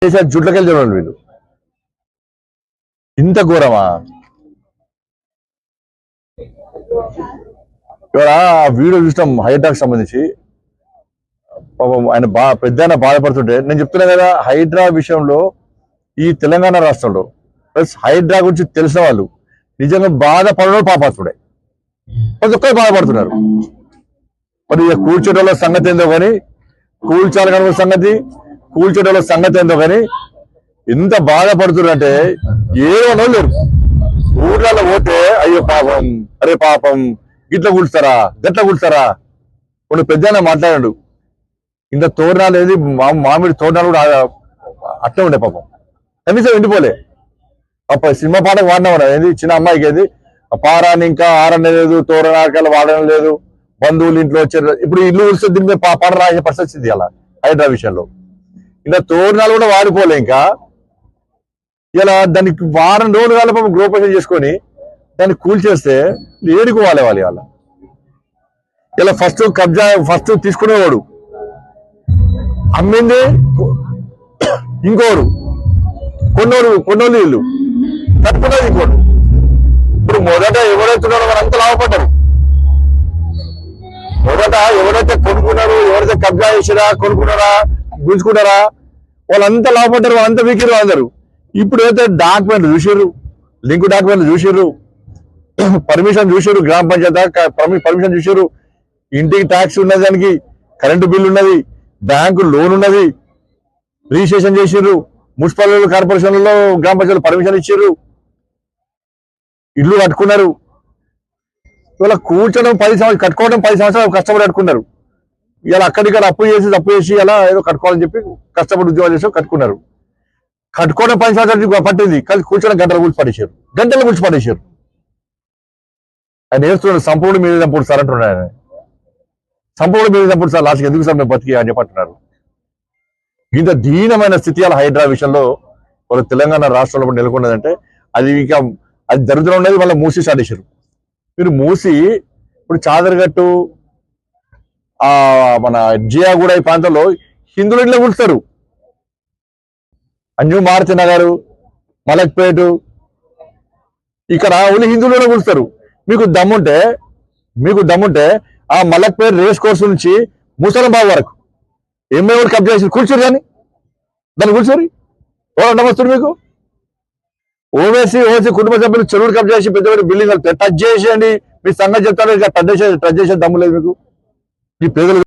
జుట్లకెళ్ళి చూడండి వీళ్ళు. ఇంత ఘోరమా? ఇవాళ వీడియో చూసినాం హైడ్రాకి సంబంధించి. పాపం ఆయన పెద్ద బాధపడుతుంటే నేను చెప్తున్నా కదా, హైడ్రా విషయంలో ఈ తెలంగాణ రాష్ట్రంలో ప్లస్ హైడ్రా గురించి తెలిసిన వాళ్ళు నిజంగా బాధపడడం పాపాత్ముడే. ప్రతి ఒక్కరు బాధపడుతున్నారు. మరి కూల్చేటోళ్ళ సంగతి ఏందో కానీ, కూల్చాలనుకున్న సంగతి, కూల్చేటోళ్ళ సంగతి ఏందో కానీ ఎంత బాధపడుతున్నారంటే ఏమనో లేరు. ఊర్లలో పోతే అయ్యో పాపం, అరే పాపం, గిట్ల కూల్స్తారా, గట్ల కూల్స్తారా. కొన్ని పెద్ద మాట్లాడాడు, ఇంత తోరణాలు ఏది మామిడి తోరణాలు కూడా అట్లే ఉండే పాపం. కనీసం ఎండిపోలే. పాప సినిమా పాటకు వాడినామన్నా ఏంది, చిన్న అమ్మాయికి ఏది పారాన్ని ఇంకా ఆరనే లేదు, తోరణాలు వాడడం లేదు, బంధువులు ఇంట్లో వచ్చారు. ఇప్పుడు ఇల్లు కూర్చొని దీని మీద పాట రాసే పరిస్థితి అలా హైడ్రా విషయంలో. ఇంకా తోరణాలు కూడా వాడిపోలే. ఇంకా ఇలా దానికి వారం రోజులు కాల పాపం గృహప్రవేశం చేసుకొని దాన్ని కూల్చేస్తే ఏడుకు వాళ్ళే వాళ్ళ. ఇలా ఫస్ట్ తీసుకునేవాడు, అమ్మింది ఇంకోడు, కొన్నోళ్ళు ఇల్లు కట్టుకున్నది ఇంకోడు. ఇప్పుడు మొదట ఎవరైతున్నారో వాళ్ళంతా లాభపడ్డారు. మొదట ఎవరైతే కొనుక్కున్నారో, ఎవరైతే కబ్జా చేసిరా, కొనుక్కున్నారా, గుంజుకున్నారా, వాళ్ళంతా లాభపడ్డారు, వాళ్ళంతా వీకిరు అందరు. ఇప్పుడు అయితే డాక్యుమెంట్లు చూసిర్రు, లింక్ డాక్యుమెంట్లు చూసిర్రు, పర్మిషన్ చూసిర్రు, గ్రామ పంచాయతీ పర్మిషన్ చూసిర్రు, ఇంటికి ట్యాక్స్ ఉన్నది, దానికి కరెంటు బిల్లు ఉన్నది, బ్యాంకు లోన్ ఉన్నది, రిజిస్ట్రేషన్ చేసిర్రు, మున్సిపల్ కార్పొరేషన్లలో గ్రామ పంచాయతీ పర్మిషన్ ఇచ్చిర్రు, ఇల్లు కట్టుకున్నారు. ఇవాళ కూర్చోడం 10 సంవత్సరాలు, కట్టుకోవడం 10 సంవత్సరాలు కష్టపడి కట్టుకున్నారు. ఇలా అక్కడిక్కడ అప్పు చేసి అలా ఏదో కట్టుకోవాలని చెప్పి కష్టపడి ఉద్యోగాలు చేసి కట్టుకున్నారు. కట్టుకోవడం 10 సంవత్సరాలు పట్టింది, కానీ కూర్చోడం గంటలు కూర్చి పడేశారు. ఆయన నేర్చుకున్నాడు, సంపూర్ణ మీద చంపుడు సార్ అంటున్నాడు. ఆయన సంపూర్ణ మీద చంపుడు సార్, లాస్ట్కి ఎందుకు సార్ మేము బతికి అని చెప్పంటున్నారు. ఇంత దీనమైన స్థితి అలా హైడ్రా విషయంలో వాళ్ళ తెలంగాణ రాష్ట్రంలో నెలకొన్నదంటే అది దరిద్రం ఉన్నది. వాళ్ళ మూసి సాడేశారు. మీరు మూసి ఇప్పుడు చాదరగట్టు, మన జియాగూడ ఈ ప్రాంతంలో హిందువులు ఇట్లా కూల్స్తారు. అంజు మారుతి నగరు, మలక్పేట, ఇక్కడ ఓన్లీ హిందువులు కూల్స్తారు. మీకు దమ్ముంటే ఆ మలక్పేట రేస్ కోర్సు నుంచి ముసలంబాబు వరకు ఎంఏ కబ్జా చేసి కూర్చోరు, దాన్ని కూర్చోరు. నమస్తుడు మీకు ఓవైసీ కుటుంబ సభ్యులు చెరువులు కబ్జా చేసి పెద్ద పెద్ద బిల్డింగ్ టచ్ చేసేయండి, మీ సంగతి చెప్తారు. ఇక టచ్ చేసే దమ్ము లేదు మీకు. ఈ పేదలు